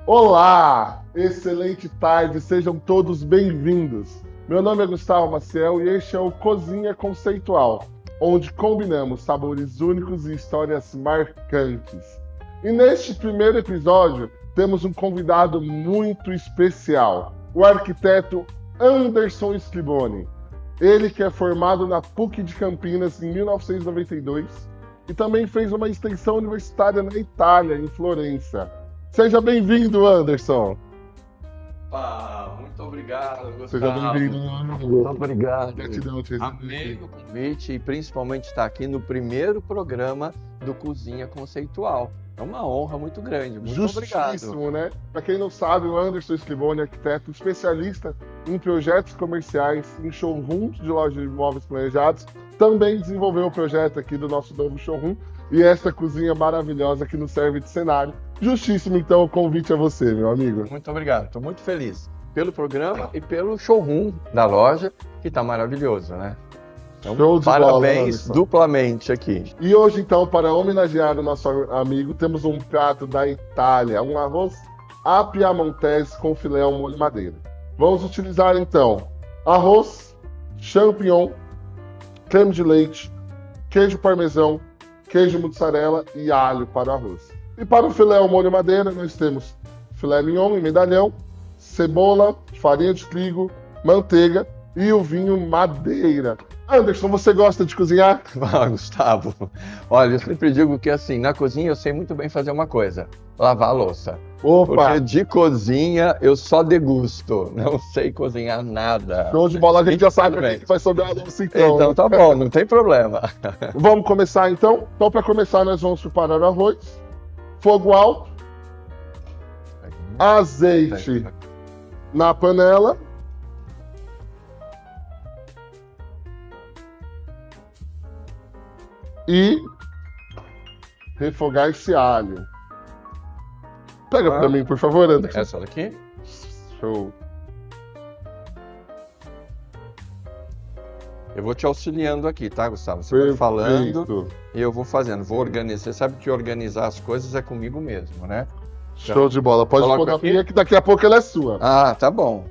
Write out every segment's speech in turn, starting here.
Olá! Excelente tarde, sejam todos bem-vindos. Meu nome é Gustavo Maciel e este é o Cozinha Conceitual, onde combinamos sabores únicos e histórias marcantes. E neste primeiro episódio, temos um convidado muito especial, o arquiteto Anderson Scriboni. Ele que é formado na PUC de Campinas em 1992 e também fez uma extensão universitária na Itália, em Florença. Seja bem-vindo, Anderson. Muito obrigado, Seja Gustavo. bem-vindo. Muito obrigado. Gratidão te Amei receber. o convite e principalmente estar aqui no primeiro programa do Cozinha Conceitual. É uma honra muito grande. Muito obrigado. Justíssimo, né? Para quem não sabe, o Anderson Scriboni, arquiteto especialista em projetos comerciais, em showrooms de lojas de imóveis planejados, também desenvolveu o projeto aqui do nosso novo showroom e essa cozinha maravilhosa que nos serve de cenário. Justíssimo, então, o convite a você, meu amigo. Muito obrigado. Estou muito feliz pelo programa e pelo showroom da loja, que está maravilhoso, né? Então, Show de bola, parabéns Anderson. duplamente aqui. E hoje, então, para homenagear o nosso amigo, temos um prato da Itália, um arroz à piamontese com filé ao molho madeira. Vamos utilizar, então, arroz, champignon, creme de leite, queijo parmesão, queijo mussarela e alho para o arroz. E para o filé ao molho madeira, nós temos filé mignon em medalhão, cebola, farinha de trigo, manteiga e o vinho madeira. Anderson, você gosta de cozinhar? Gustavo, olha, eu sempre digo que assim, na cozinha eu sei muito bem fazer uma coisa, lavar a louça. Opa! Porque de cozinha eu só degusto, não sei cozinhar nada. Show de bola, a gente já sabe Tudo bem. que vai sobrar a louça então. Então tá bom, não tem problema. Vamos começar então? Então, para começar, nós vamos preparar o arroz. Fogo alto, azeite na panela. E refogar esse alho. Pega pra mim, por favor, Anderson. Essa daqui? Show. Eu vou te auxiliando aqui, tá, Gustavo? Você vai falando Perfeito. e eu vou fazendo. Vou organizar. Você sabe que organizar as coisas é comigo mesmo, né? Show de bola. Pode Coloca pôr na aqui? pia que daqui a pouco ela é sua. Ah, tá bom.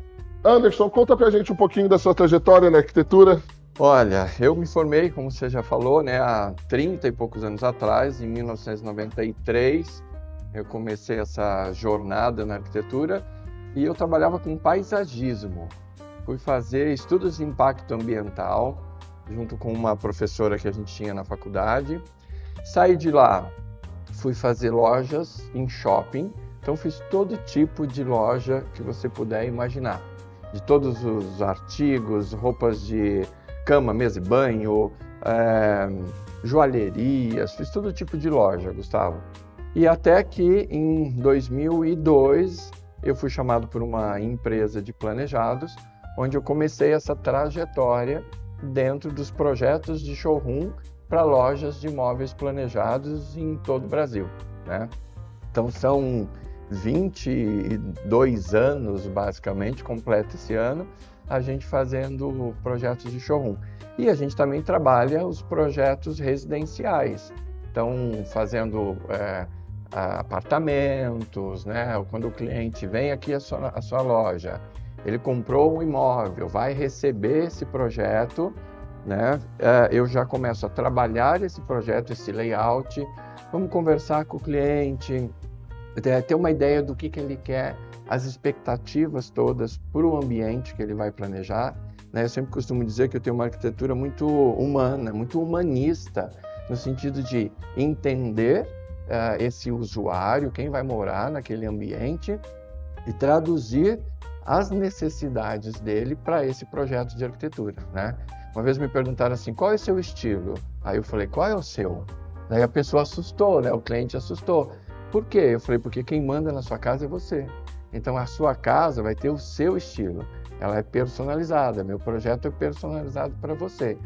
Anderson, conta pra gente um pouquinho da sua trajetória na arquitetura. Olha, eu me formei, como você já falou, né, há 30 e poucos anos atrás, em 1993, eu comecei essa jornada na arquitetura e eu trabalhava com paisagismo. Fui fazer estudos de impacto ambiental, junto com uma professora que a gente tinha na faculdade. Saí de lá, fui fazer lojas em shopping, então fiz todo tipo de loja que você puder imaginar. De todos os artigos, roupas de cama, mesa e banho, joalherias, fiz todo tipo de loja, Gustavo. E até que em 2002 eu fui chamado por uma empresa de planejados, onde eu comecei essa trajetória dentro dos projetos de showroom para lojas de imóveis planejados em todo o Brasil, né? Então são 22 anos, basicamente, completo esse ano, a gente fazendo projetos de showroom. E a gente também trabalha os projetos residenciais, então fazendo apartamentos, né? Quando o cliente vem aqui à sua loja, ele comprou um imóvel, vai receber esse projeto, né? Eu já começo a trabalhar esse projeto, esse layout, vamos conversar com o cliente, ter uma ideia do que ele quer, as expectativas todas para o ambiente que ele vai planejar, né? Eu sempre costumo dizer que eu tenho uma arquitetura muito humana, muito humanista, no sentido de entender esse usuário, quem vai morar naquele ambiente, e traduzir as necessidades dele para esse projeto de arquitetura, né? Uma vez me perguntaram assim, qual é o seu estilo? Aí eu falei, qual é o seu? Daí a pessoa assustou, né? O cliente assustou. Por quê? Eu falei, porque quem manda na sua casa é você. Então a sua casa vai ter o seu estilo. Ela é personalizada, meu projeto é personalizado para você.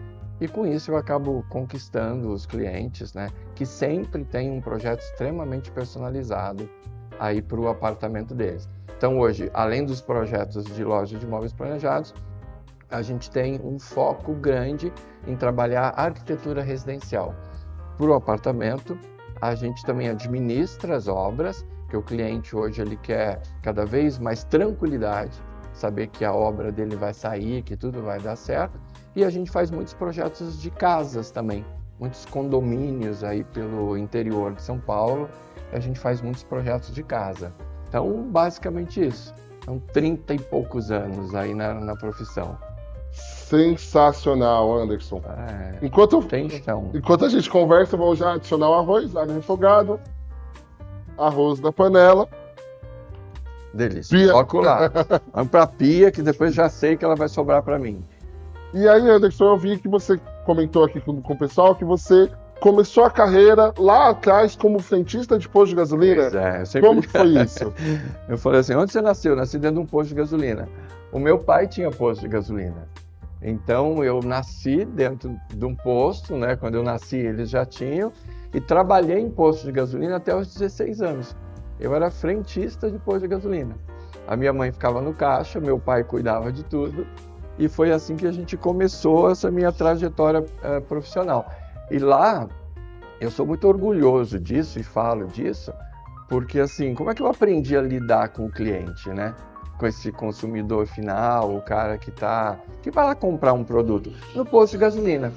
E com isso eu acabo conquistando os clientes, né? Que sempre tem um projeto extremamente personalizado aí para o apartamento deles. Então hoje, além dos projetos de loja de imóveis planejados, a gente tem um foco grande em trabalhar a arquitetura residencial. Para o apartamento, a gente também administra as obras, porque o cliente hoje ele quer cada vez mais tranquilidade, saber que a obra dele vai sair, que tudo vai dar certo. E a gente faz muitos projetos de casas também, muitos condomínios aí pelo interior de São Paulo, a gente faz muitos projetos de casa. Então, basicamente isso. São 30 e poucos anos aí na profissão. Sensacional, Anderson. Tem chão. Enquanto a gente conversa, eu vou já adicionar o arroz, alho refogado, arroz da panela. Delícia. Pia. Coloco lá. Vamos pra pia, que depois já sei que ela vai sobrar para mim. E aí, Anderson, eu vi que você comentou aqui com o pessoal que você começou a carreira lá atrás como frentista de posto de gasolina. Pois é, eu sempre... Como que foi isso? Eu falei assim, onde você nasceu? Eu nasci dentro de um posto de gasolina. O meu pai tinha posto de gasolina. Então, eu nasci dentro de um posto, né? Quando eu nasci, eles já tinham. E trabalhei em posto de gasolina até os 16 anos. Eu era frentista de posto de gasolina. A minha mãe ficava no caixa, meu pai cuidava de tudo. E foi assim que a gente começou essa minha trajetória profissional. E lá, eu sou muito orgulhoso disso e falo disso, porque assim, como é que eu aprendi a lidar com o cliente, né? Com esse consumidor final, o cara que vai lá comprar um produto no posto de gasolina.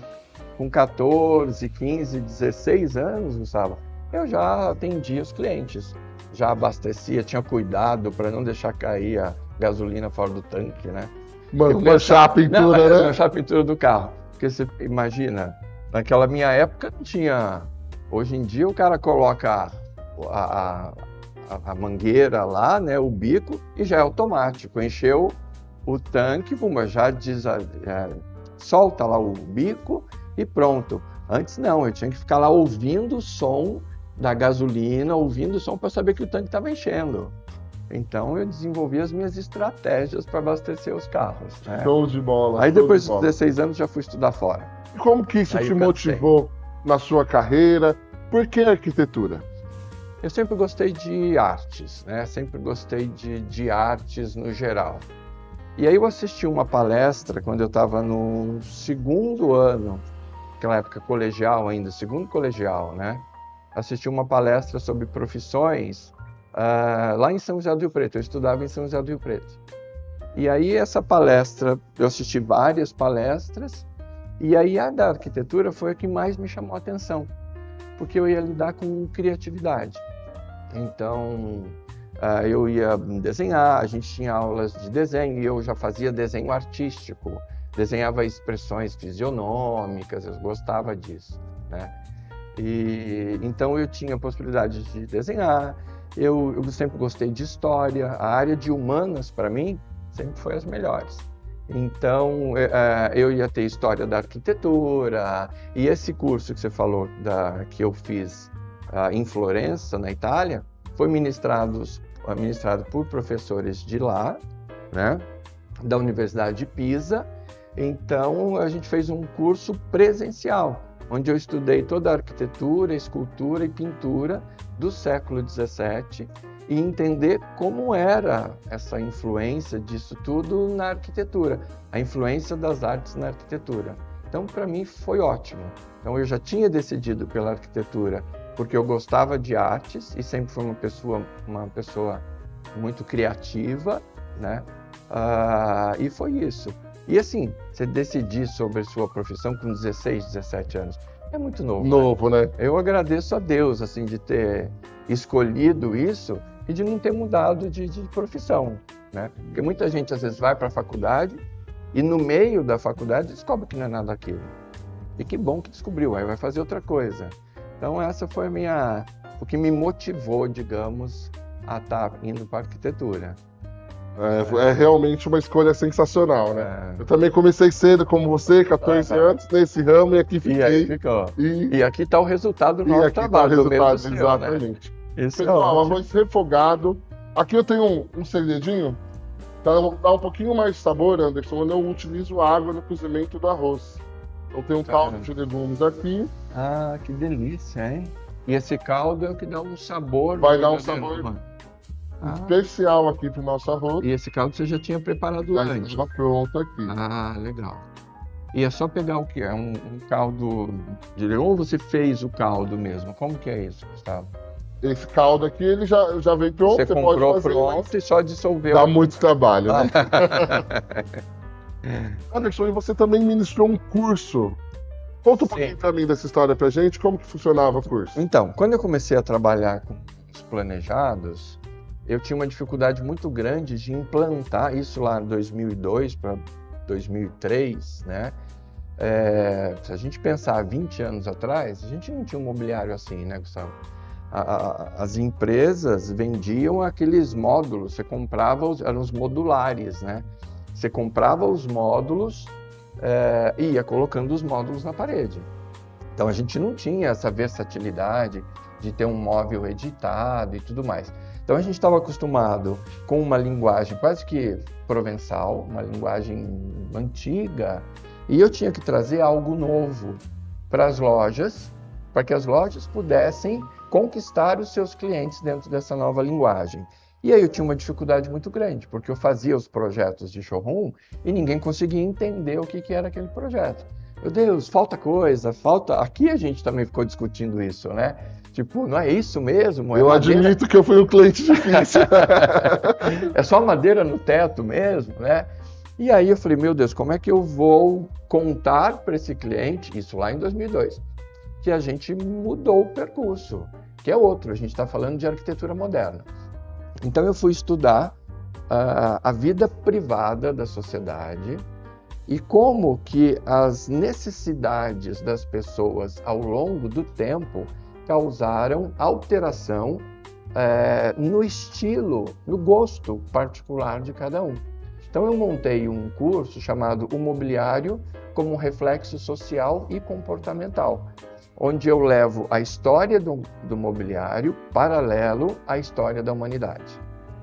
Com 14, 15, 16 anos, Gustavo, eu já atendia os clientes. Já abastecia, tinha cuidado para não deixar cair a gasolina fora do tanque, né? Manchar a pintura, né? Manchar a pintura do carro. Porque você imagina, naquela minha época não tinha... Hoje em dia o cara coloca a mangueira lá, né, o bico, e já é automático. Encheu o tanque, puma, já solta lá o bico e pronto. Antes não, eu tinha que ficar lá ouvindo o som da gasolina, ouvindo o som para saber que o tanque estava enchendo. Então eu desenvolvi as minhas estratégias para abastecer os carros, né? Show de bola. Aí depois dos 16 anos já fui estudar fora. E como que isso te motivou na sua carreira? Por que arquitetura? Eu sempre gostei de artes, né? Sempre gostei de artes no geral. E aí eu assisti uma palestra quando eu estava no segundo ano, naquela época colegial ainda, segundo colegial, né? Assisti uma palestra sobre profissões lá em São José do Rio Preto. Eu estudava em São José do Rio Preto. E aí essa palestra, eu assisti várias palestras, e aí a da arquitetura foi a que mais me chamou a atenção, porque eu ia lidar com criatividade. Então, eu ia desenhar, a gente tinha aulas de desenho, e eu já fazia desenho artístico, desenhava expressões fisionômicas, eu gostava disso, né? E então eu tinha a possibilidade de desenhar, eu sempre gostei de história, a área de humanas, para mim, sempre foi as melhores. Então, eu ia ter história da arquitetura, e esse curso que você falou, que eu fiz em Florença, na Itália, foi ministrado por professores de lá, né, da Universidade de Pisa. Então, a gente fez um curso presencial, onde eu estudei toda a arquitetura, escultura e pintura do século XVII e entender como era essa influência disso tudo na arquitetura, a influência das artes na arquitetura. Então, para mim, foi ótimo. Então, eu já tinha decidido pela arquitetura, porque eu gostava de artes e sempre fui uma pessoa muito criativa, né? E foi isso. E assim, você decidir sobre sua profissão com 16, 17 anos, é muito novo. Novo, né? Eu agradeço a Deus, assim, de ter escolhido isso e de não ter mudado de profissão, né? Porque muita gente, às vezes, vai para a faculdade e no meio da faculdade descobre que não é nada daquilo. E que bom que descobriu, aí vai fazer outra coisa. Então, essa foi o que me motivou, digamos, a estar indo para a arquitetura. É realmente uma escolha sensacional, né? Eu também comecei cedo, como você, 14 anos, nesse ramo, e aqui fiquei. E aí ficou. E aqui está o resultado do nosso trabalho. Tá o resultado, exatamente. Né? Pessoal, arroz refogado. Aqui eu tenho um segredinho. Para dar um pouquinho mais de sabor, Anderson, eu não utilizo água no cozimento do arroz. Então tem um caldo de legumes aqui. Ah, que delícia, hein? E esse caldo é o que dá um sabor. Vai dar um sabor especial aqui pro nosso arroz. E esse caldo você já tinha preparado antes? Já pronto aqui. Ah, legal. E é só pegar o que? É um caldo de legume ou você fez o caldo mesmo? Como que é isso, Gustavo? Esse caldo aqui, ele já vem pronto, Você você pode comprou fazer, pronto e só dissolveu. dá muito trabalho, né? Ah. Anderson, e você também ministrou um curso. Conta um pouquinho pra mim dessa história pra gente, como que funcionava o curso? Então, quando eu comecei a trabalhar com os planejados, eu tinha uma dificuldade muito grande de implantar isso lá em 2002 para 2003, né? Se a gente pensar 20 anos atrás, a gente não tinha um mobiliário assim, né, Gustavo? As empresas vendiam aqueles módulos, você comprava, eram os modulares, né? Você comprava os módulos e ia colocando os módulos na parede. Então a gente não tinha essa versatilidade de ter um móvel editado e tudo mais. Então a gente estava acostumado com uma linguagem quase que provençal, uma linguagem antiga, e eu tinha que trazer algo novo para as lojas, para que as lojas pudessem conquistar os seus clientes dentro dessa nova linguagem. E aí eu tinha uma dificuldade muito grande, porque eu fazia os projetos de showroom e ninguém conseguia entender o que era aquele projeto. Meu Deus, falta coisa, falta... Aqui a gente também ficou discutindo isso, né? Tipo, não é isso mesmo? Eu admito que eu fui um cliente difícil. É só madeira no teto mesmo, né? E aí eu falei, meu Deus, como é que eu vou contar para esse cliente, isso lá em 2002, que a gente mudou o percurso, que é outro, a gente está falando de arquitetura moderna. Então eu fui estudar a vida privada da sociedade e como que as necessidades das pessoas ao longo do tempo causaram alteração no estilo, no gosto particular de cada um. Então eu montei um curso chamado O Mobiliário como reflexo social e comportamental, onde eu levo a história do mobiliário paralelo à história da humanidade.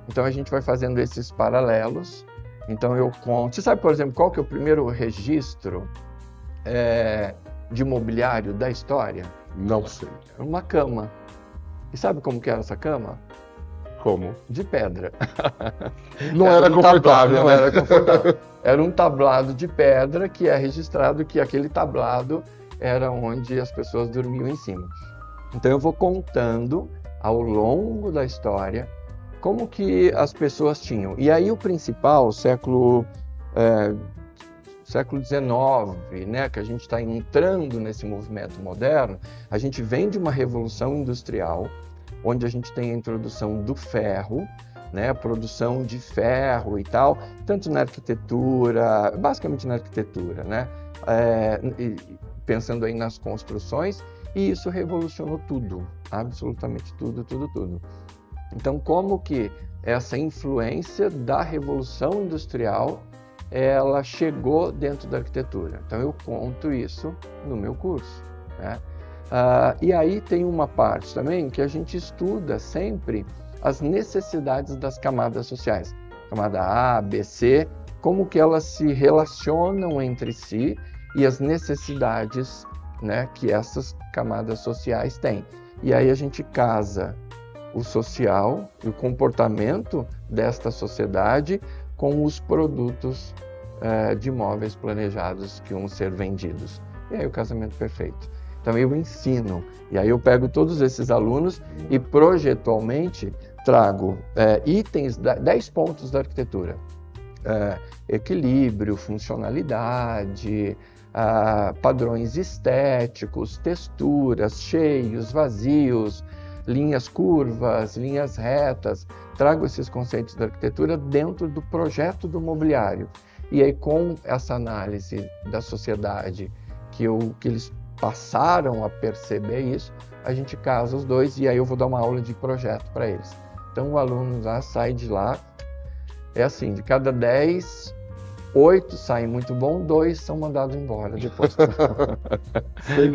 Então a gente vai fazendo esses paralelos. Então eu conto... Você sabe, por exemplo, qual que é o primeiro registro de mobiliário da história? Não sei. Uma cama. E sabe como que era essa cama? Como? De pedra. Não era confortável, não né? era confortável. Era um tablado de pedra que é registrado que aquele tablado era onde as pessoas dormiam em cima. Então eu vou contando ao longo da história como que as pessoas tinham. E aí o principal, século XIX, né, que a gente está entrando nesse movimento moderno, a gente vem de uma revolução industrial, onde a gente tem a introdução do ferro, né, a produção de ferro e tal, tanto na arquitetura, basicamente na arquitetura, né, pensando aí nas construções, e isso revolucionou tudo, absolutamente tudo, tudo, tudo. Então, como que essa influência da revolução industrial, ela chegou dentro da arquitetura? Então, eu conto isso no meu curso, né? E aí tem uma parte também que a gente estuda sempre as necessidades das camadas sociais. Camada A, B, C, como que elas se relacionam entre si e as necessidades, né, que essas camadas sociais têm. E aí a gente casa o social e o comportamento desta sociedade com os produtos de imóveis planejados que vão ser vendidos. E aí o casamento perfeito. Então eu ensino, e aí eu pego todos esses alunos e projetualmente trago itens, 10 pontos da arquitetura. Equilíbrio, funcionalidade, padrões estéticos, texturas, cheios, vazios, linhas curvas, linhas retas. Trago esses conceitos da arquitetura dentro do projeto do mobiliário. E aí com essa análise da sociedade que eles passaram a perceber isso, a gente casa os dois e aí eu vou dar uma aula de projeto para eles. Então o aluno já sai de lá, é assim, de cada 10, 8 saem muito bom, 2 são mandados embora depois.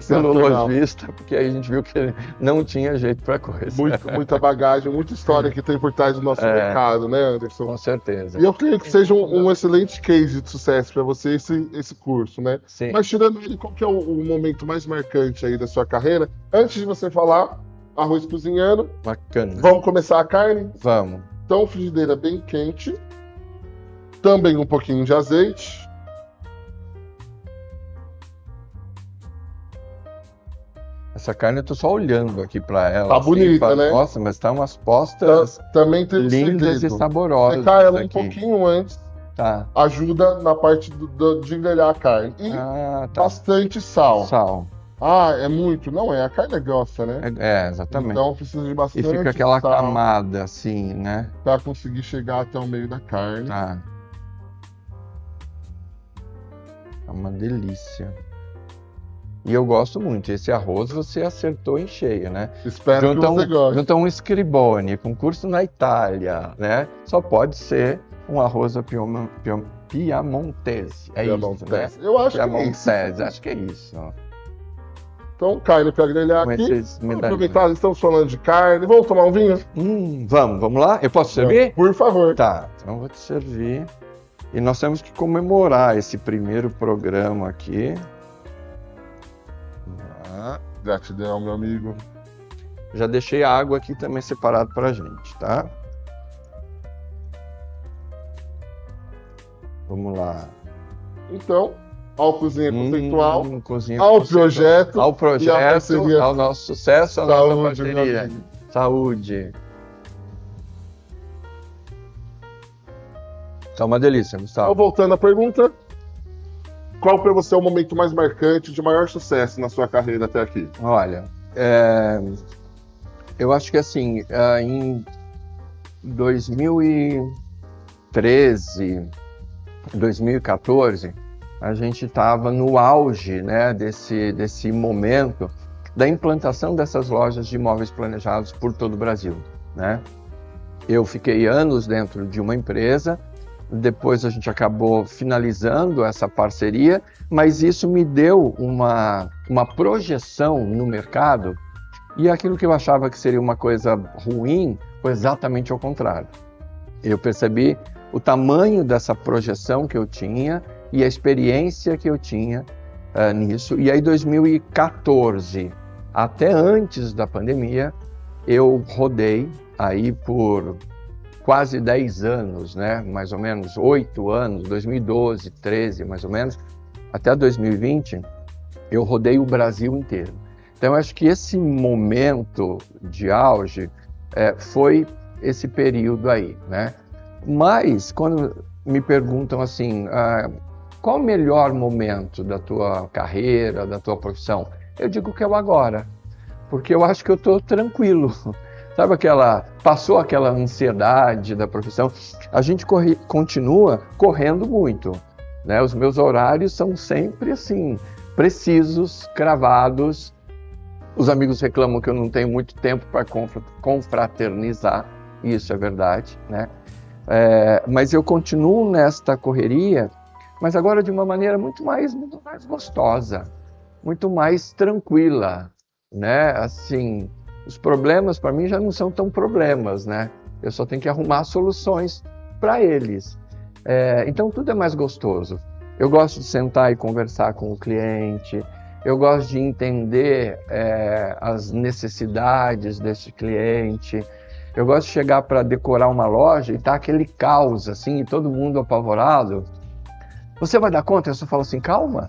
Pelo lojista, porque aí a gente viu que não tinha jeito para coisa. Muita bagagem, muita história que tem por trás do nosso mercado, né, Anderson? Com certeza. E eu creio que seja um excelente case de sucesso para você esse curso, né? Sim. Mas tirando ele, qual que é o momento mais marcante aí da sua carreira? Antes de você falar, arroz cozinhando. Bacana. Vamos começar a carne? Vamos. Então, frigideira bem quente. Também um pouquinho de azeite. Essa carne eu tô só olhando aqui para ela. Tá assim, bonita, né? Nossa, mas tá umas postas Também tem um lindas e segredo. saborosas. Secar ela um aqui. pouquinho antes Tá. ajuda na parte de engrelhar a carne. E Ah, tá. bastante sal. Sal. Ah, é muito? Não é, a carne é grossa, né? Exatamente. Então precisa de E bastante fica aquela sal camada assim, né? para conseguir chegar até o meio da carne. Tá. É uma delícia. E eu gosto muito. Esse arroz você acertou em cheio, né? Espero que você goste. Junta um scribone com curso na Itália, né? Só pode ser um arroz piamontese. É isso, né? Eu acho que é isso. Piamontese, acho que é isso. Então, carne para grelhar Com aqui. esses Vamos aproveitar, estamos falando de carne. Vamos tomar um vinho? Vamos lá? Eu posso servir? Por favor. Tá, então eu vou te servir. E nós temos que comemorar esse primeiro programa aqui. Gratidão, meu amigo. Já deixei a água aqui também separado pra gente, tá? Vamos lá. Então, ao Cozinha Conceitual, Cozinha ao Conceitual. projeto, Ao e à projeto, parceria. ao nosso sucesso, à Saúde, nossa meu parceria. amigo. Saúde. Tá uma delícia, Então, Gustavo. voltando à pergunta, qual para você é o momento mais marcante, de maior sucesso na sua carreira até aqui? Olha, eu acho que assim, em 2013, 2014, a gente estava no auge, né, desse momento da implantação dessas lojas de imóveis planejados por todo o Brasil, né? Eu fiquei anos dentro de uma empresa, depois a gente acabou finalizando essa parceria, mas isso me deu uma projeção no mercado, e aquilo que eu achava que seria uma coisa ruim foi exatamente ao contrário. Eu percebi o tamanho dessa projeção que eu tinha e a experiência que eu tinha nisso. E aí, 2014, até antes da pandemia, eu rodei aí por quase 10 anos, né? Mais ou menos 8 anos, 2012, 13 mais ou menos, até 2020, eu rodei o Brasil inteiro. Então, eu acho que esse momento de auge foi esse período aí, né? Mas, quando me perguntam assim, qual o melhor momento da tua carreira, da tua profissão? Eu digo que é o agora, porque eu acho que eu estou tranquilo. Sabe passou aquela ansiedade da profissão? A gente continua correndo muito, né? Os meus horários são sempre assim, precisos, cravados. Os amigos reclamam que eu não tenho muito tempo para confraternizar, isso é verdade, né? Mas eu continuo nesta correria, mas agora de uma maneira muito mais gostosa, muito mais tranquila, né? Assim, os problemas para mim já não são tão problemas, né? Eu só tenho que arrumar soluções para eles. Então tudo é mais gostoso. Eu gosto de sentar e conversar com o cliente, eu gosto de entender as necessidades desse cliente. Eu gosto de chegar para decorar uma loja e tá aquele caos assim, e todo mundo apavorado. Você vai dar conta? Eu só falo assim, calma.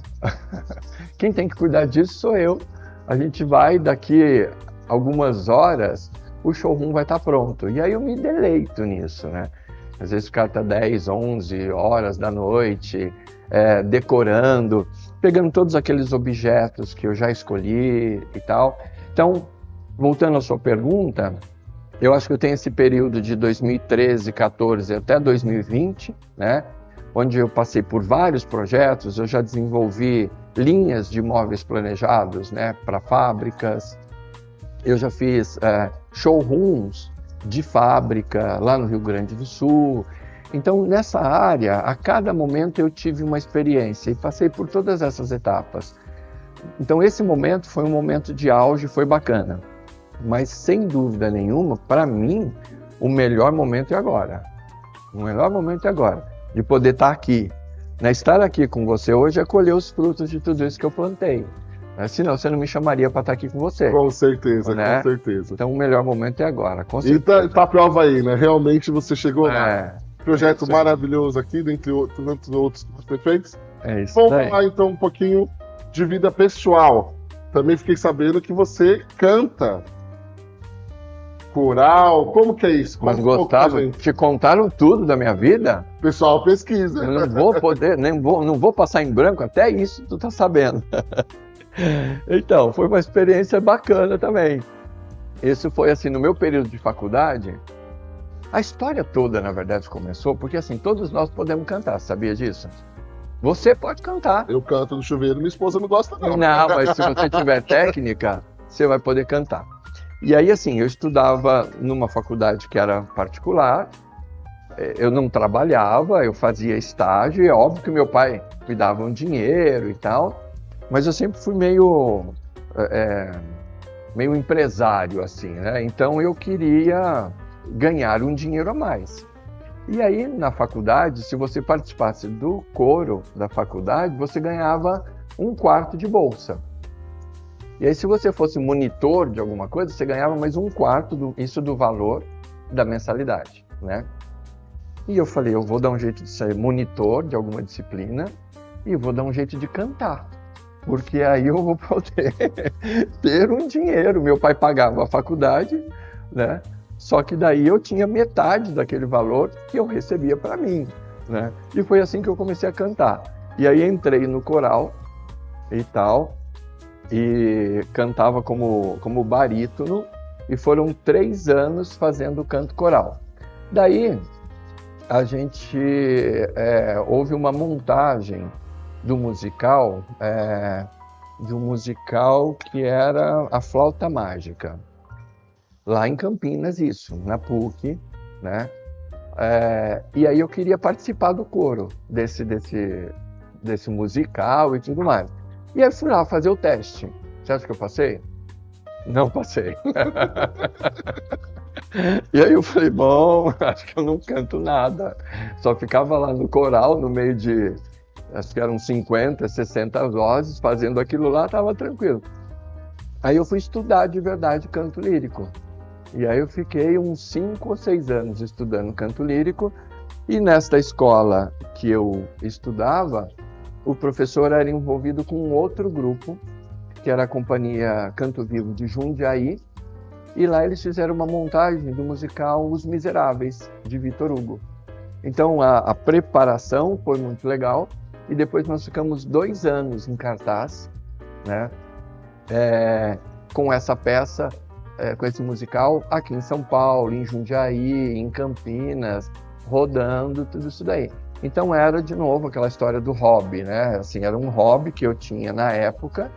Quem tem que cuidar disso sou eu. A gente vai daqui algumas horas, o showroom vai estar pronto. E aí eu me deleito nisso, né? Às vezes o cara tá 10, 11 horas da noite, decorando, pegando todos aqueles objetos que eu já escolhi e tal. Então, voltando à sua pergunta, eu acho que eu tenho esse período de 2013, 14 até 2020, né? Onde eu passei por vários projetos, eu já desenvolvi linhas de imóveis planejados, né, para fábricas. Eu já fiz showrooms de fábrica lá no Rio Grande do Sul. Então, nessa área, a cada momento eu tive uma experiência e passei por todas essas etapas. Então, esse momento foi um momento de auge, foi bacana. Mas, sem dúvida nenhuma, para mim, o melhor momento é agora. O melhor momento é agora, de poder estar aqui. Né? Estar aqui com você hoje é colher os frutos de tudo isso que eu plantei. Senão você não me chamaria para estar aqui com você. Com certeza, né? Com certeza. Então o melhor momento é agora, com certeza. E tá a prova aí, né? Realmente você chegou lá. Projeto maravilhoso aqui, dentre tantos outros que você fez. É isso. Vamos falar então um pouquinho de vida pessoal. também fiquei sabendo que você canta coral. Como que é isso? Mas Conta um pouco pra gostava, gente. te contaram tudo da minha vida? O pessoal pesquisa. Eu não vou poder, não vou passar em branco, até isso tu tá sabendo. Então, foi uma experiência bacana também. Isso foi assim, no meu período de faculdade, a história toda, na verdade, começou porque assim, todos nós podemos cantar, sabia disso? Você pode cantar. Eu canto no chuveiro, minha esposa não gosta não. Não, mas se você tiver técnica, você vai poder cantar. E aí, assim, eu estudava numa faculdade que era particular, eu não trabalhava, eu fazia estágio, e é óbvio que meu pai me dava um dinheiro e tal, mas eu sempre fui meio empresário, assim, né? Então eu queria ganhar um dinheiro a mais. E aí, na faculdade, se você participasse do coro da faculdade, você ganhava 1/4 de bolsa. E aí, se você fosse monitor de alguma coisa, você ganhava mais 1/4 isso do valor da mensalidade, né? E eu falei, eu vou dar um jeito de ser monitor de alguma disciplina e vou dar um jeito de cantar, porque aí eu vou poder ter um dinheiro. Meu pai pagava a faculdade, né? Só que daí eu tinha metade daquele valor que eu recebia para mim, né? E foi assim que eu comecei a cantar. E aí entrei no coral e tal, e cantava como barítono, e foram 3 anos fazendo canto coral. Daí a gente houve uma montagem do musical que era A Flauta Mágica, lá em Campinas, isso, na PUC, né? E aí eu queria participar do coro desse musical e tudo mais. E aí fui lá fazer o teste. Você acha que eu passei? Não passei. E aí eu falei, bom, acho que eu não canto nada. Só ficava lá no coral, no meio de, acho que eram 50, 60 vozes, fazendo aquilo lá, estava tranquilo. Aí eu fui estudar de verdade canto lírico. E aí eu fiquei uns 5 ou 6 anos estudando canto lírico. E nesta escola que eu estudava, o professor era envolvido com um outro grupo, que era a Companhia Canto Vivo de Jundiaí, e lá eles fizeram uma montagem do musical Os Miseráveis, de Victor Hugo. Então a preparação foi muito legal, e depois nós ficamos 2 anos em cartaz, né, com essa peça, com esse musical, aqui em São Paulo, em Jundiaí, em Campinas, rodando, tudo isso daí. Então era, de novo, aquela história do hobby, né? Assim, era um hobby que eu tinha na época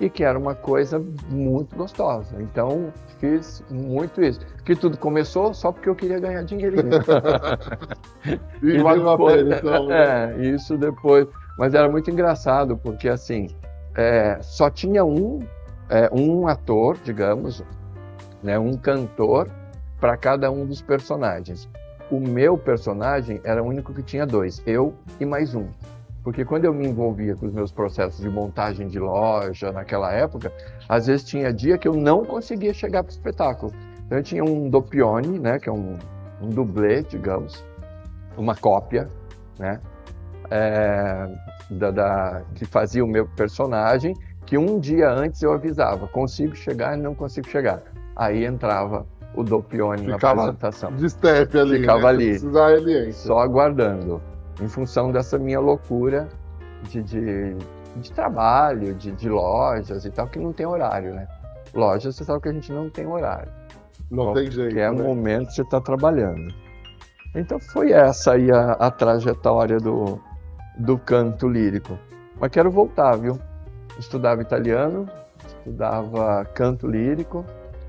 e que era uma coisa muito gostosa. Então, fiz muito isso. Que tudo começou só porque eu queria ganhar dinheirinho. E vale uma pena, então. Isso depois. Mas era muito engraçado, porque, assim, só tinha um ator, digamos, né, um cantor para cada um dos personagens. O meu personagem era o único que tinha 2, eu e mais um. Porque quando eu me envolvia com os meus processos de montagem de loja naquela época, às vezes tinha dia que eu não conseguia chegar para o espetáculo. Então eu tinha um doppione, né, que é um dublê, digamos, uma cópia, né, que fazia o meu personagem, que um dia antes eu avisava, consigo chegar e não consigo chegar. Aí entrava o doppione na apresentação. De step ali, ficava né? ali, só aguardando, em função dessa minha loucura de trabalho, de lojas e tal, que não tem horário, né? Lojas, você sabe que a gente não tem horário. Não tem jeito, que é o momento que você está trabalhando. Então foi essa aí a trajetória do canto lírico. Mas quero voltar, viu? Estudava italiano, estudava canto lírico,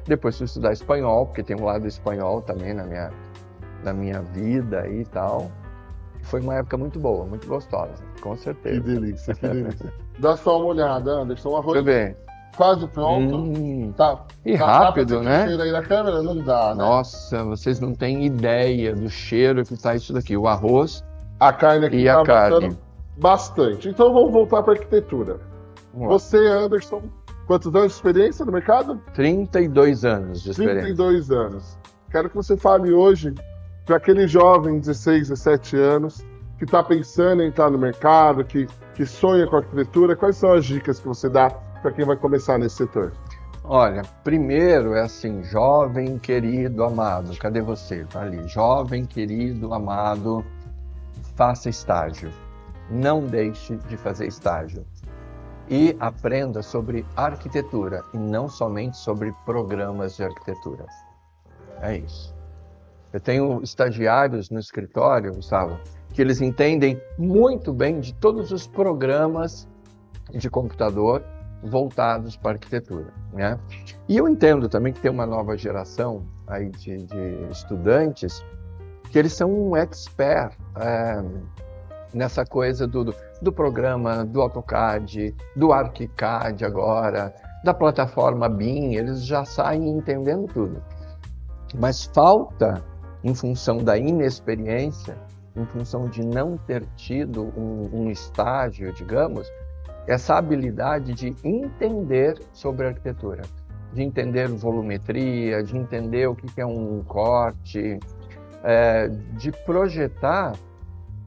depois fui estudar espanhol, porque tem um lado espanhol também na minha vida e tal. Foi uma época muito boa, muito gostosa, com certeza. Que delícia, que delícia. Dá só uma olhada, Anderson, o arroz Deixa eu ver. quase pronto. Tá. E rápido, né? Cheiro aí na câmera? Não dá, né? Nossa, vocês não têm ideia do cheiro que tá isso daqui. O arroz a carne aqui e a carne. Bastante. Então vamos voltar para a arquitetura. Você, Anderson, quantos anos de experiência no mercado? 32 anos de experiência. 32 anos. Quero que você fale hoje para aquele jovem de 16, 17 anos que está pensando em entrar no mercado, que sonha com a arquitetura. Quais são as dicas que você dá para quem vai começar nesse setor? Olha, primeiro é assim, jovem, querido, amado, cadê você? Tá ali, jovem, querido, amado, faça estágio. Não deixe de fazer estágio. E aprenda sobre arquitetura, e não somente sobre programas de arquitetura. É isso. Eu tenho estagiários no escritório, Gustavo, que eles entendem muito bem de todos os programas de computador voltados para a arquitetura, né? E eu entendo também que tem uma nova geração aí de estudantes que eles são um expert nessa coisa do programa, do AutoCAD, do ArchiCAD agora, da plataforma BIM, eles já saem entendendo tudo. Mas falta, em função da inexperiência, em função de não ter tido um estágio, digamos, essa habilidade de entender sobre arquitetura, de entender volumetria, de entender o que é um corte, de projetar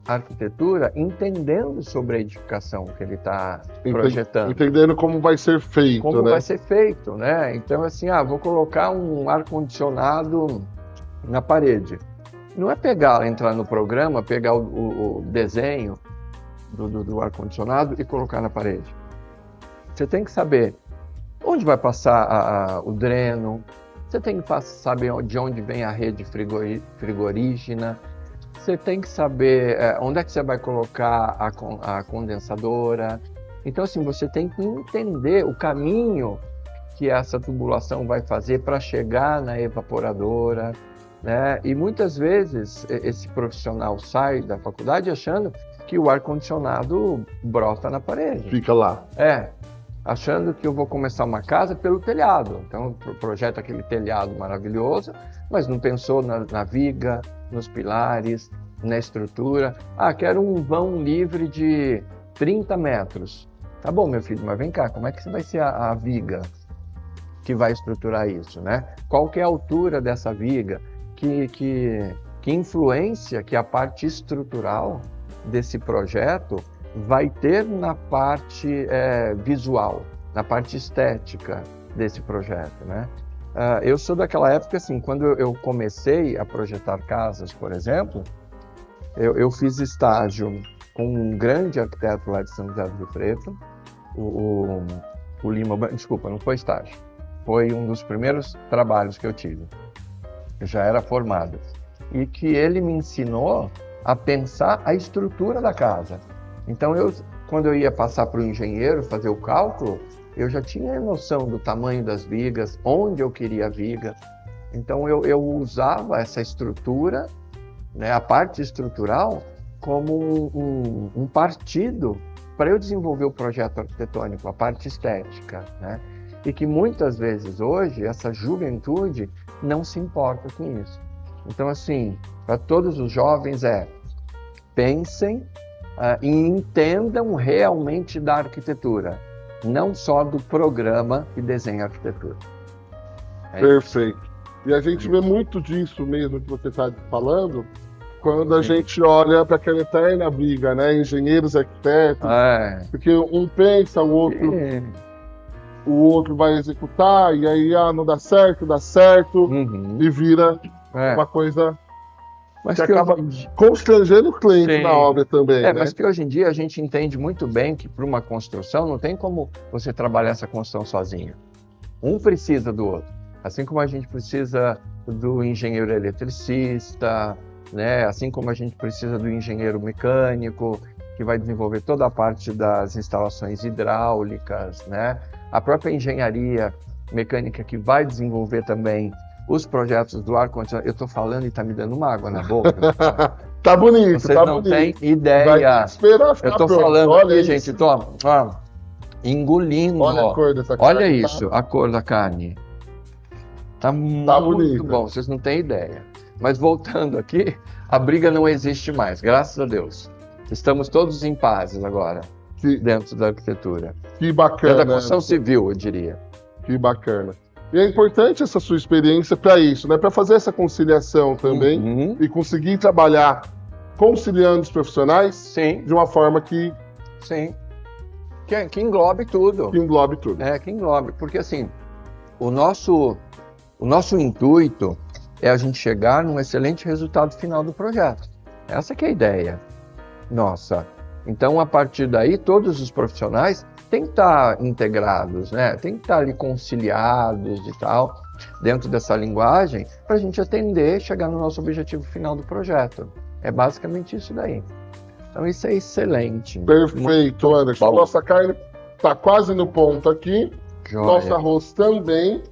a arquitetura entendendo sobre a edificação que ele está projetando. Entendendo como vai ser feito, como né? vai ser feito, né? Então, assim, vou colocar um ar-condicionado na parede. Não é entrar no programa, pegar o desenho do ar-condicionado e colocar na parede. Você tem que saber onde vai passar o dreno, você tem que saber de onde vem a rede frigorígena, você tem que saber onde é que você vai colocar a condensadora. Então, assim, você tem que entender o caminho que essa tubulação vai fazer para chegar na evaporadora, né? E muitas vezes esse profissional sai da faculdade achando que o ar-condicionado brota na parede. Fica lá. Achando que eu vou começar uma casa pelo telhado. Então, projeta aquele telhado maravilhoso, mas não pensou na viga, nos pilares, na estrutura. Quero um vão livre de 30 metros. Tá bom, meu filho, mas vem cá, como é que vai ser a viga que vai estruturar isso, né? Qual que é a altura dessa viga? Que influência que a parte estrutural desse projeto vai ter na parte visual, na parte estética desse projeto, né? Eu sou daquela época, assim, quando eu comecei a projetar casas, por exemplo, eu fiz estágio com um grande arquiteto lá de São José do Rio Preto, o Lima, desculpa, não foi estágio, foi um dos primeiros trabalhos que eu tive. Eu já era formado. E que ele me ensinou a pensar a estrutura da casa. Então, quando eu ia passar para o engenheiro fazer o cálculo, eu já tinha noção do tamanho das vigas, onde eu queria a viga. Então, eu usava essa estrutura, né, a parte estrutural, como um partido para eu desenvolver o projeto arquitetônico, a parte estética, né? E que muitas vezes hoje, essa juventude não se importa com isso. Então, assim, para todos os jovens pensem e entendam realmente da arquitetura, não só do programa que desenha a arquitetura. Perfeito. E a gente vê muito disso mesmo que você está falando, quando a gente olha para aquela eterna briga, né? Engenheiros, arquitetos, porque um pensa, o outro vai executar, e aí não dá certo, e vira uma coisa mas que acaba constrangendo o cliente na obra também. Né? Mas que hoje em dia a gente entende muito bem que para uma construção não tem como você trabalhar essa construção sozinho. Um precisa do outro. Assim como a gente precisa do engenheiro eletricista, né? Assim como a gente precisa do engenheiro mecânico, que vai desenvolver toda a parte das instalações hidráulicas, né? A própria engenharia mecânica que vai desenvolver também os projetos do ar-condicionado. Eu estou falando e está me dando uma água na boca. Tá bonito, Você não tem ideia. Eu estou falando olha aqui, gente, estou engolindo. Olha a cor dessa carne. Olha isso, a cor da carne. Tá muito bonito. bom, vocês não têm ideia. Mas voltando aqui, a briga não existe mais, graças a Deus. Estamos todos em paz agora, dentro da arquitetura. Que bacana. Da construção civil, eu diria. Que bacana. E é importante essa sua experiência para isso, né? Para fazer essa conciliação também e conseguir trabalhar conciliando os profissionais de uma forma que que englobe tudo. Que englobe tudo. Que englobe. Porque assim, o nosso intuito é a gente chegar num excelente resultado final do projeto. Essa que é a ideia nossa. Então, a partir daí, todos os profissionais têm que estar integrados, né? Tem que estar ali conciliados e tal, dentro dessa linguagem, para a gente atender, chegar no nosso objetivo final do projeto. É basicamente isso daí. Então, isso é excelente. Perfeito, Anderson. Nossa carne está quase no ponto aqui. Joia. Nosso arroz também.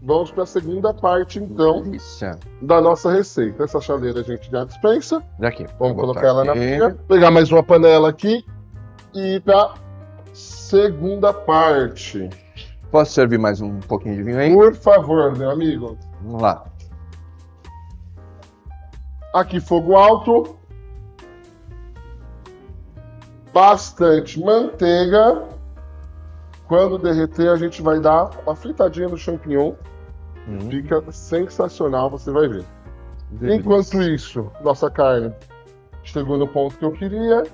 Vamos para a segunda parte, então, Delícia. da nossa receita. Essa chaleira a gente já dispensa. Daqui. Vamos colocar ela na pia. Pegar mais uma panela aqui e ir para a segunda parte. Posso servir mais um pouquinho de vinho aí? Por favor, meu amigo. Vamos lá. Aqui, fogo alto. Bastante manteiga. Quando derreter, a gente vai dar uma fritadinha no champignon. Fica sensacional, você vai ver. Delícia. Enquanto isso, nossa carne chegou no ponto que eu queria.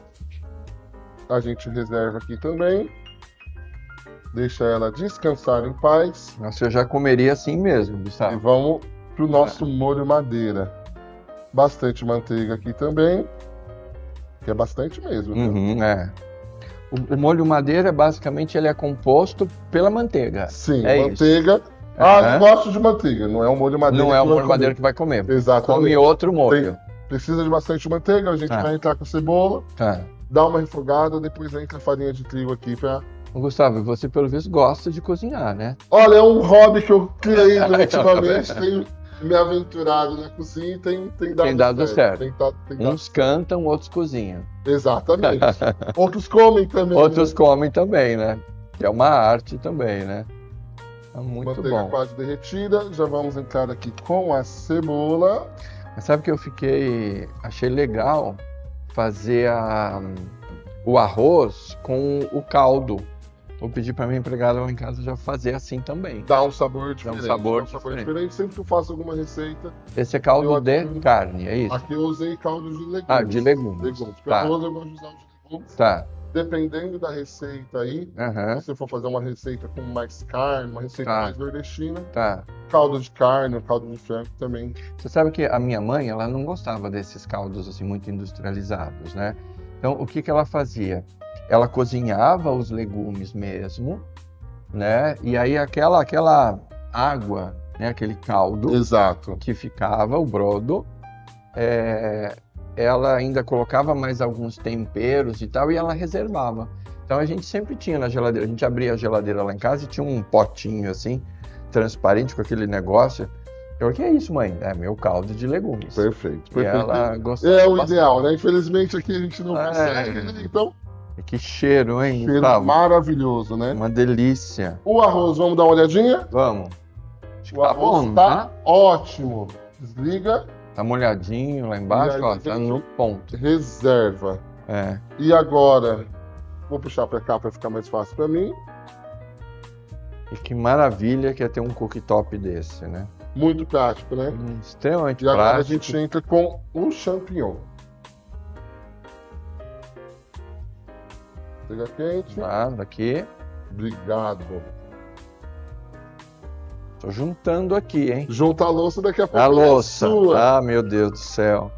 A gente reserva aqui também. Deixa ela descansar em paz. Nossa, eu já comeria assim mesmo, Gustavo. E vamos pro nosso molho madeira. Bastante manteiga aqui também. Que é bastante mesmo. O molho madeira, basicamente, ele é composto pela manteiga. Sim, é manteiga. Isso. Eu gosto de manteiga, não é o molho madeira. Não é o molho madeira que vai comer. Exatamente. Come outro molho. Precisa de bastante manteiga, a gente vai entrar com a cebola, dá uma refogada, depois entra a farinha de trigo aqui pra... Gustavo, você pelo visto gosta de cozinhar, né? Olha, é um hobby que eu criei ultimamente, tenho me aventurado na cozinha e tem dado certo. Uns cantam, outros cozinham. Exatamente. Outros comem também. Outros comem também, né? Que é uma arte também, né? É muito manteiga bom. Quase derretida, já vamos entrar aqui com a cebola. Mas sabe que achei legal fazer o arroz com o caldo. Vou pedir para minha empregada lá em casa já fazer assim também. Dá um sabor diferente. Dá um sabor diferente. Sempre que eu faço alguma receita. Esse é caldo de carne, é isso? Aqui eu usei caldo de legumes. De legumes. Porque arroz eu gosto de usar os legumes. Dependendo da receita aí, se você for fazer uma receita com mais carne, uma receita mais nordestina, caldo de carne, caldo de frango também. Você sabe que a minha mãe, ela não gostava desses caldos assim muito industrializados, né? Então, o que ela fazia? Ela cozinhava os legumes mesmo, né? E aí aquela água, né? Aquele caldo que ficava, o brodo, ela ainda colocava mais alguns temperos e tal, e ela reservava. Então a gente sempre tinha na geladeira, a gente abria a geladeira lá em casa e tinha um potinho assim, transparente com aquele negócio. Eu falei, que é isso, mãe? É meu caldo de legumes. Perfeito. E ela gostava bastante. Ideal, né? Infelizmente aqui a gente não consegue, né? Então... Que cheiro, hein? Cheiro maravilhoso, né? Uma delícia. O arroz, vamos dar uma olhadinha? Vamos. O arroz tá ótimo. Desliga. Tá molhadinho lá embaixo, ó, tá no ponto. Reserva. E agora, vou puxar pra cá pra ficar mais fácil pra mim. E que maravilha que é ter um cooktop desse, né? Muito prático, né? Extremamente prático. E agora a gente entra com um champignon. Chega quente. Daqui. Obrigado. Tô juntando aqui, hein? Junta a louça, daqui a pouco. A louça. Sua. Meu Deus do céu.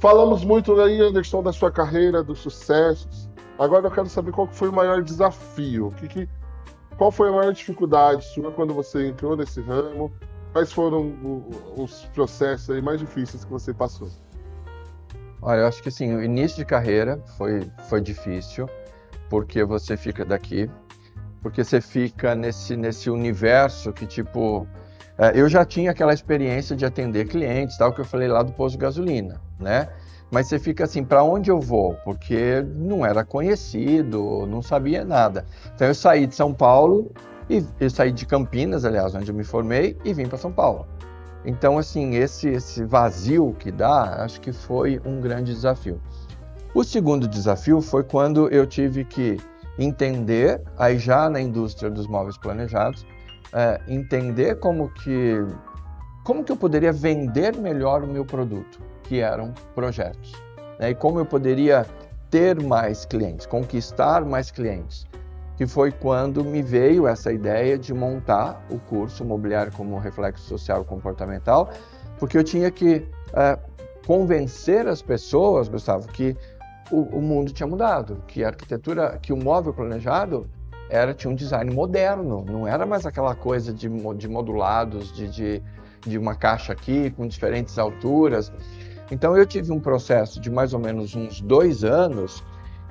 Falamos muito aí, Anderson, da sua carreira, dos sucessos. Agora eu quero saber qual foi o maior desafio. Qual foi a maior dificuldade sua quando você entrou nesse ramo? Quais foram os processos aí mais difíceis que você passou? Olha, eu acho que assim, o início de carreira foi difícil, porque você fica daqui, porque você fica nesse universo que, tipo, eu já tinha aquela experiência de atender clientes, tal, que eu falei lá do posto de gasolina, né? Mas você fica assim, para onde eu vou? Porque não era conhecido, não sabia nada. Então eu saí de São Paulo, e eu saí de Campinas, aliás, onde eu me formei, e vim para São Paulo. Então, assim, esse vazio que dá, acho que foi um grande desafio. O segundo desafio foi quando eu tive que entender, aí já na indústria dos móveis planejados, entender como que eu poderia vender melhor o meu produto, que eram projetos, né? E como eu poderia ter mais clientes, conquistar mais clientes, que foi quando me veio essa ideia de montar o curso Mobiliário como Reflexo Social e Comportamental, porque eu tinha que convencer as pessoas, Gustavo, que o mundo tinha mudado, que a arquitetura, que o móvel planejado tinha um design moderno, não era mais aquela coisa de modulados, de uma caixa aqui com diferentes alturas. Então eu tive um processo de mais ou menos uns 2 anos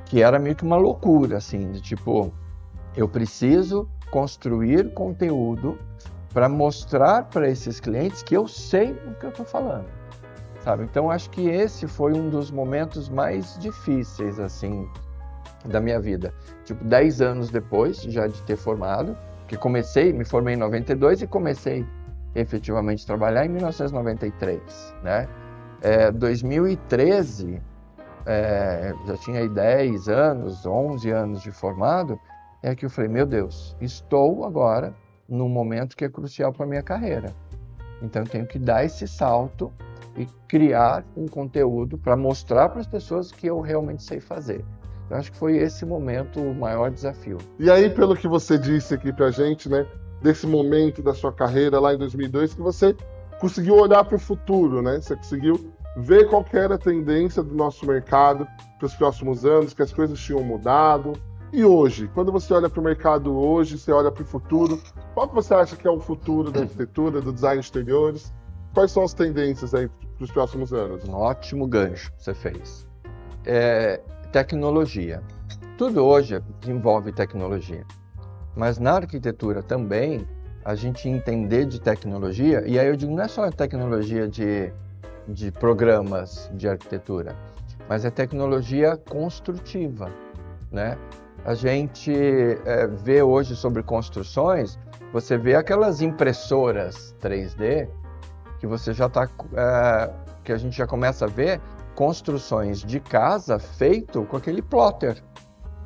que era meio que uma loucura, assim, de tipo, eu preciso construir conteúdo para mostrar para esses clientes que eu sei o que eu estou falando, sabe? Então acho que esse foi um dos momentos mais difíceis, assim, da minha vida. Tipo, 10 anos depois já de ter formado, que me formei em 92 e comecei efetivamente a trabalhar em 1993, né? 2013, já tinha aí 10 anos, 11 anos de formado, que eu falei, meu Deus, estou agora num momento que é crucial para a minha carreira. Então eu tenho que dar esse salto e criar um conteúdo para mostrar para as pessoas que eu realmente sei fazer. Eu acho que foi esse momento o maior desafio. E aí, pelo que você disse aqui pra gente, né, desse momento da sua carreira lá em 2002, que você conseguiu olhar para o futuro, né? Você conseguiu ver qual que era a tendência do nosso mercado para os próximos anos, que as coisas tinham mudado. E hoje, quando você olha para o mercado hoje, você olha para o futuro, qual que você acha que é o futuro da arquitetura, do design de exteriores? Quais são as tendências aí para os próximos anos? Um ótimo gancho que você fez. Tecnologia. Tudo hoje envolve tecnologia. Mas na arquitetura também, a gente entender de tecnologia, e aí eu digo, não é só a tecnologia de programas de arquitetura, mas é tecnologia construtiva, né? A gente vê hoje sobre construções, você vê aquelas impressoras 3D, que você já que a gente já começa a ver construções de casa feito com aquele plotter,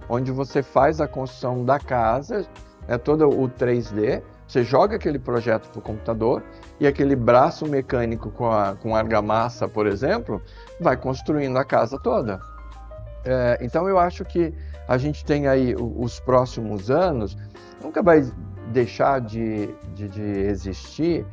onde você faz a construção da casa, todo o 3D, você joga aquele projeto para o computador e aquele braço mecânico com argamassa, por exemplo, vai construindo a casa toda. Então eu acho que a gente tem aí os próximos anos, nunca vai deixar de existir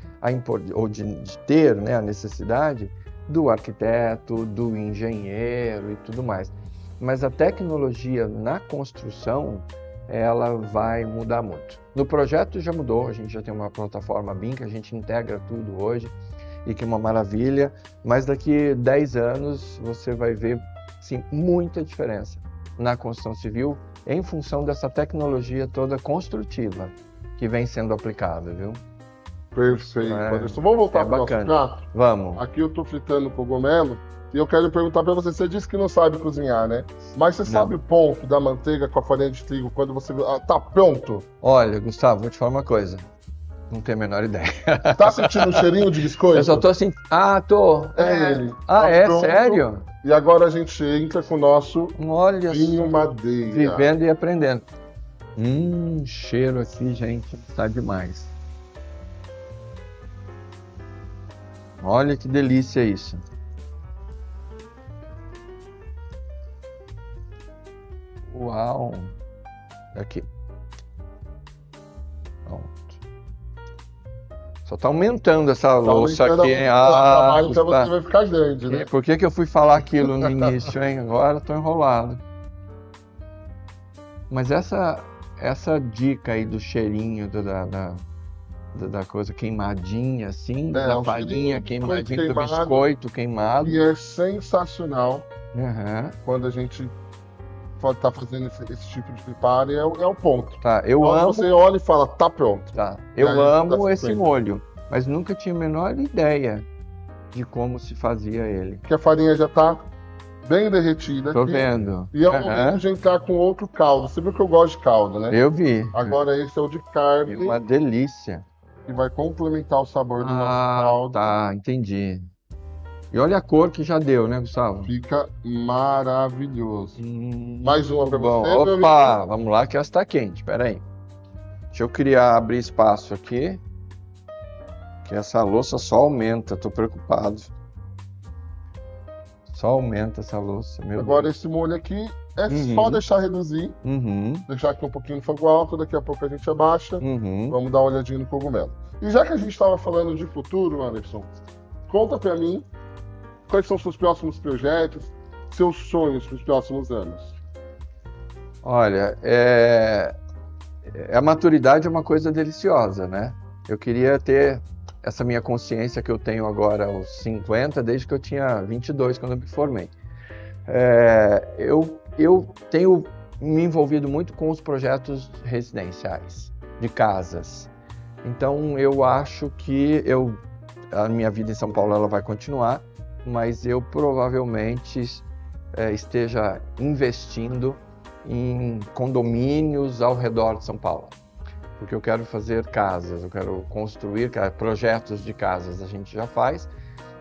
ou de ter, né, a necessidade do arquiteto, do engenheiro e tudo mais. Mas a tecnologia na construção, ela vai mudar muito. No projeto já mudou, a gente já tem uma plataforma BIM que a gente integra tudo hoje e que é uma maravilha, mas daqui 10 anos você vai ver, sim, muita diferença na construção civil em função dessa tecnologia toda construtiva que vem sendo aplicada, viu? Perfeito, Anderson. Vamos voltar para o nosso prato? Vamos. Aqui eu estou fritando cogumelo e eu quero perguntar para você. Você disse que não sabe cozinhar, né? Mas você sabe o ponto da manteiga com a farinha de trigo quando você... tá pronto? Olha, Gustavo, vou te falar uma coisa. Não tenho a menor ideia. Tá sentindo um cheirinho de biscoito? Eu só tô assim... tô. Ele. Tá sério? E agora a gente entra com o nosso vinho madeira. Vivendo e aprendendo. Cheiro aqui, gente, tá demais. Olha que delícia isso. Uau! Aqui. Pronto. Só tá aumentando essa louça aqui, hein? Então você vai ficar grande, né? Por que eu fui falar aquilo no início, hein? Agora tô enrolado. Mas essa dica aí do cheirinho da coisa queimadinha, assim, da farinha queimadinha, do biscoito queimado. E é sensacional quando a gente tá fazendo esse tipo de preparo, e é o ponto. Tá, eu amo. Você olha e fala, tá pronto. Tá, eu amo esse molho, mas nunca tinha a menor ideia de como se fazia ele. Porque a farinha já tá bem derretida. Tô vendo. E é o momento de entrar com outro caldo. Você viu que eu gosto de caldo, né? Eu vi. Agora esse é o de carne. Uma delícia. Que vai complementar o sabor do nosso caldo. Tá, entendi. E olha a cor que já deu, né, Gustavo? Fica maravilhoso. Mais uma pra você. Opa, vamos lá que essa tá quente, peraí. Deixa eu abrir espaço aqui. Que essa louça só aumenta, tô preocupado. Só aumenta essa louça, meu Agora Deus. esse molho aqui é só deixar reduzir, deixar aqui um pouquinho no fogo alto, daqui a pouco a gente abaixa, vamos dar uma olhadinha no cogumelo. E já que a gente estava falando de futuro, Anderson, conta pra mim quais são os seus próximos projetos, seus sonhos para os próximos anos. Olha, a maturidade é uma coisa deliciosa, né? Eu queria ter essa minha consciência que eu tenho agora aos 50, desde que eu tinha 22, quando eu me formei. Eu tenho me envolvido muito com os projetos residenciais, de casas. Então, eu acho que a minha vida em São Paulo ela vai continuar, mas eu provavelmente esteja investindo em condomínios ao redor de São Paulo, porque eu quero fazer casas, eu quero construir projetos de casas, a gente já faz,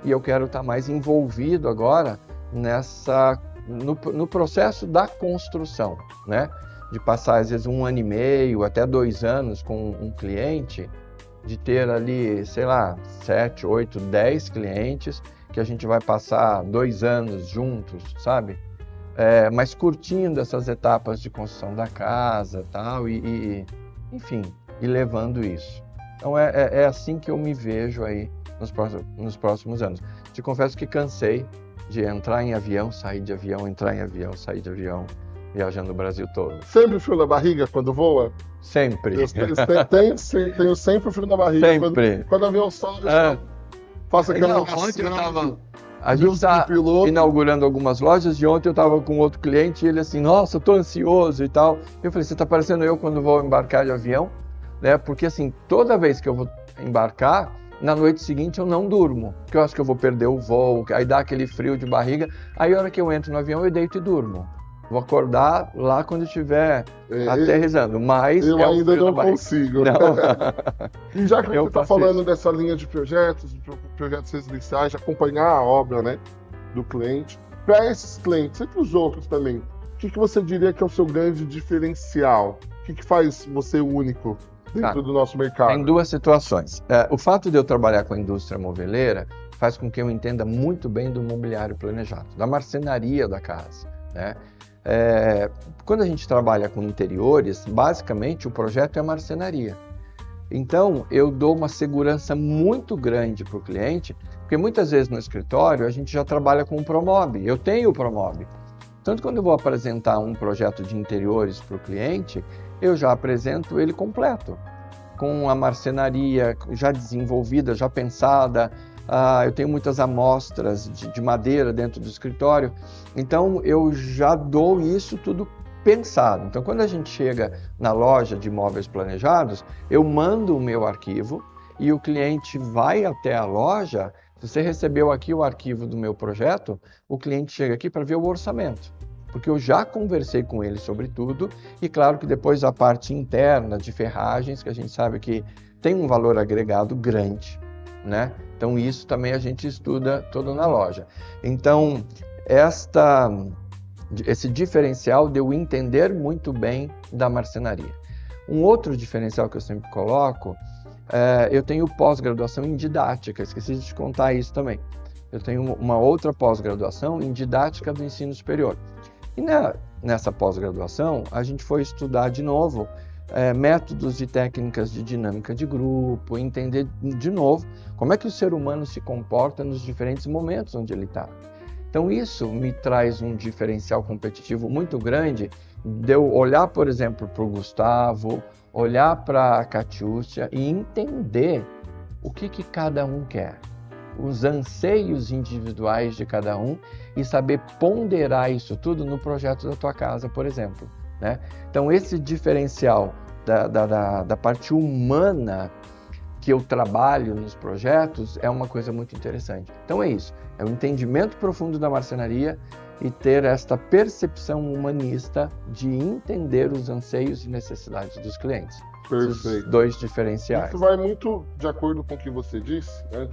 e eu quero estar mais envolvido agora no processo da construção, né? De passar às vezes 1 ano e meio, até 2 anos com um cliente, de ter ali, sei lá, 7, 8, 10 clientes, que a gente vai passar 2 anos juntos, sabe? Mas curtindo essas etapas de construção da casa, tal, enfim, e levando isso. Então é assim que eu me vejo aí nos próximos anos. Te confesso que cansei de entrar em avião, sair de avião, entrar em avião, sair de avião, viajando o Brasil todo. Sempre frio na barriga quando voa? Sempre. Tenho sempre frio na barriga. Sempre. Quando o avião sobe, eu faço aquela ontem eu tava... A gente está inaugurando algumas lojas e ontem eu estava com outro cliente e ele assim, nossa, eu tô ansioso e tal. Eu falei, você tá parecendo eu quando vou embarcar de avião, né? Porque assim, toda vez que eu vou embarcar, na noite seguinte eu não durmo, porque eu acho que eu vou perder o voo, aí dá aquele frio de barriga, aí a hora que eu entro no avião eu deito e durmo. Vou acordar lá quando estiver aterrissando, mas eu ainda não consigo. Não. E já que você está falando dessa linha de projetos residenciais, de acompanhar a obra, né, do cliente, para esses clientes e para os outros também, o que você diria que é o seu grande diferencial? O que faz você único dentro do nosso mercado? Tem 2 situações. O fato de eu trabalhar com a indústria moveleira faz com que eu entenda muito bem do mobiliário planejado, da marcenaria da casa, né? Quando a gente trabalha com interiores, basicamente o projeto é a marcenaria. Então, eu dou uma segurança muito grande para o cliente, porque muitas vezes no escritório a gente já trabalha com o Promob. Eu tenho o Promob. Tanto quando eu vou apresentar um projeto de interiores para o cliente, eu já apresento ele completo, com a marcenaria já desenvolvida, já pensada. Eu tenho muitas amostras de madeira dentro do escritório, então eu já dou isso tudo pensado. Então, quando a gente chega na loja de móveis planejados, eu mando o meu arquivo e o cliente vai até a loja. Se você recebeu aqui o arquivo do meu projeto, o cliente chega aqui para ver o orçamento, porque eu já conversei com ele sobre tudo e claro que depois a parte interna de ferragens, que a gente sabe que tem um valor agregado grande, né? Então isso também a gente estuda todo na loja. Então esse diferencial de eu entender muito bem da marcenaria. Um outro diferencial que eu sempre coloco, eu tenho pós-graduação em didática, esqueci de te contar isso também. Eu tenho uma outra pós-graduação em didática do ensino superior. E nessa pós-graduação a gente foi estudar de novo métodos e técnicas de dinâmica de grupo, entender de novo como é que o ser humano se comporta nos diferentes momentos onde ele está. Então isso me traz um diferencial competitivo muito grande de eu olhar, por exemplo, para o Gustavo, olhar para a Catiúcia e entender o que cada um quer, os anseios individuais de cada um e saber ponderar isso tudo no projeto da tua casa, por exemplo, né? Então esse diferencial da parte humana que eu trabalho nos projetos é uma coisa muito interessante. Então é isso, é um entendimento profundo da marcenaria e ter esta percepção humanista de entender os anseios e necessidades dos clientes. Perfeito. Esses 2 diferenciais. Isso vai muito de acordo com o que você disse, né?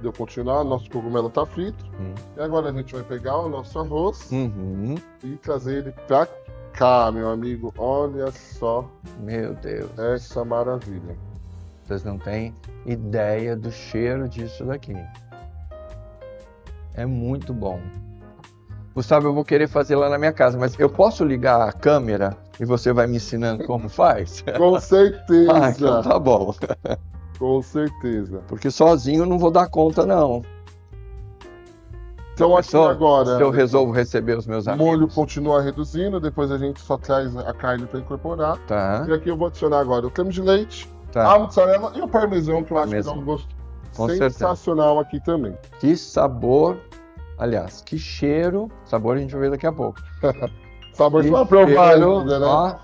De eu continuar, nosso cogumelo está frito. E agora a gente vai pegar o nosso arroz e trazer ele para cá, meu amigo. Olha só. Meu Deus. Essa maravilha. Vocês não têm ideia do cheiro disso daqui. É muito bom. Gustavo, eu vou querer fazer lá na minha casa, mas eu posso ligar a câmera e você vai me ensinando como faz? Com certeza. Ah, então tá bom. Com certeza. Porque sozinho eu não vou dar conta, não. Então aqui agora, se eu resolvo receber os meus o amigos. molho continua reduzindo, depois a gente só traz a carne para incorporar. Tá, E aqui eu vou adicionar agora o creme de leite, tá. a mussarela e o parmesão, que eu acho que dá um gosto Com sensacional aqui também. Que sabor, aliás, que cheiro. Sabor a gente vai ver daqui a pouco. Sabor Que só provar cheiro, ainda, né? ó.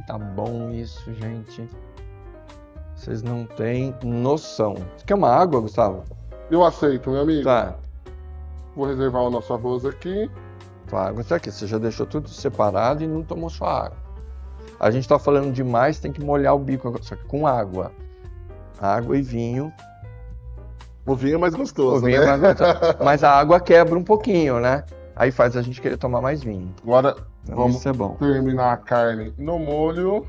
Tá bom isso, gente. Vocês não têm noção. Você quer uma água, Gustavo? Eu aceito, meu amigo. Tá. Vou reservar o nosso arroz aqui. Tua água tá aqui. Você já deixou tudo separado e não tomou sua água. A gente tá falando demais, tem que molhar o bico agora, só que com água. Água e vinho. O vinho é mais gostoso, O vinho né? é mais gostoso. Mas a água quebra um pouquinho, né? Aí faz a gente querer tomar mais vinho. Agora Então, vamos isso é bom. terminar a carne no molho.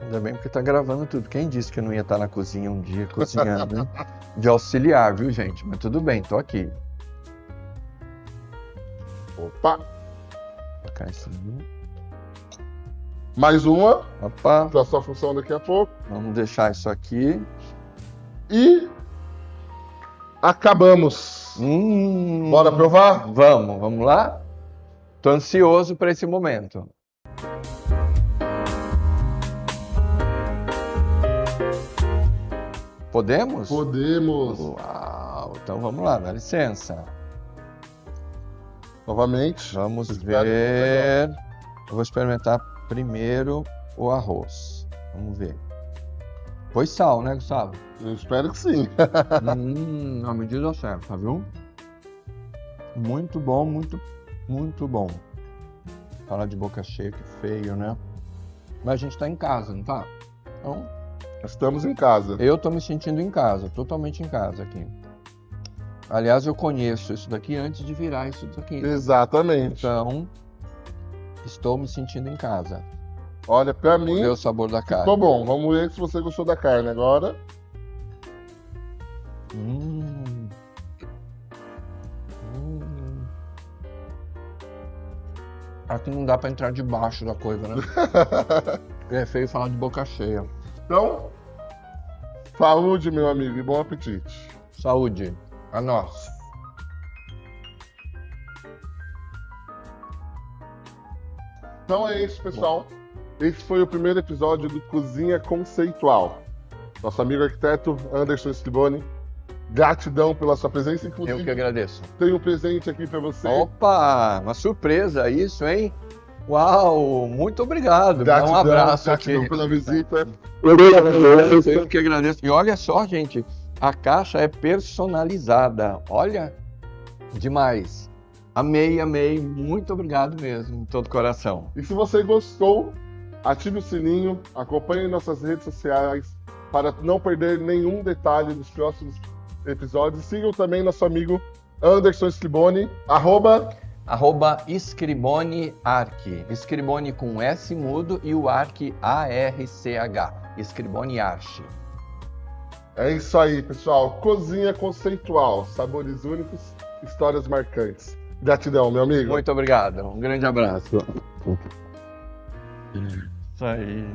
Ainda bem porque tá gravando tudo. Quem disse que eu não ia estar na cozinha um dia cozinhando, hein? De auxiliar, viu, gente? Mas tudo bem, tô aqui. Opa! Colocar isso ali. Mais uma, Opa, para sua função daqui a pouco. vamos deixar isso aqui. E acabamos. Bora provar? Vamos lá? Tô ansioso para esse momento. Podemos? Podemos. Uau, então vamos lá, dá licença. Novamente. Vamos Espero ver. Eu vou experimentar primeiro o arroz. Vamos ver. Foi sal, né, Gustavo? Eu espero que sim. Na medida certa, viu? Muito bom, muito bom. Falar de boca cheia, que feio, né? Mas a gente tá em casa, não tá? Então, Estamos em casa. eu tô me sentindo em casa, totalmente em casa aqui. Aliás, eu conheço isso daqui antes de virar isso daqui. Exatamente. Então, estou me sentindo em casa. Olha, pra Vou mim, ver o sabor da carne. ficou bom. Vamos ver se você gostou da carne agora. Aqui não dá pra entrar debaixo da coisa, né? É feio falar de boca cheia. Então, saúde, meu amigo, e bom apetite. Saúde. A nós. Então é isso, pessoal. Esse foi o primeiro episódio do Cozinha Conceitual. Nosso amigo arquiteto Anderson Scriboni, gratidão pela sua presença. Eu Inclusive, que agradeço. tem um presente aqui para você. Opa, uma surpresa isso, hein? Uau, muito obrigado. Dá Gratidão, um abraço gratidão aqui. pela visita. Eu que agradeço. E olha só, gente, a caixa é personalizada. Olha, demais. Amei, amei. Muito obrigado mesmo, de todo coração. E se você gostou, ative o sininho, acompanhe nossas redes sociais para não perder nenhum detalhe dos próximos episódios. Sigam também nosso amigo Anderson Scriboni, @Scriboni Arch. Scriboni com S mudo e o Arch ARCH. Scriboni Arch. É isso aí, pessoal. Cozinha conceitual, sabores únicos, histórias marcantes. Gratidão, meu amigo. Muito obrigado. Um grande abraço. Isso aí.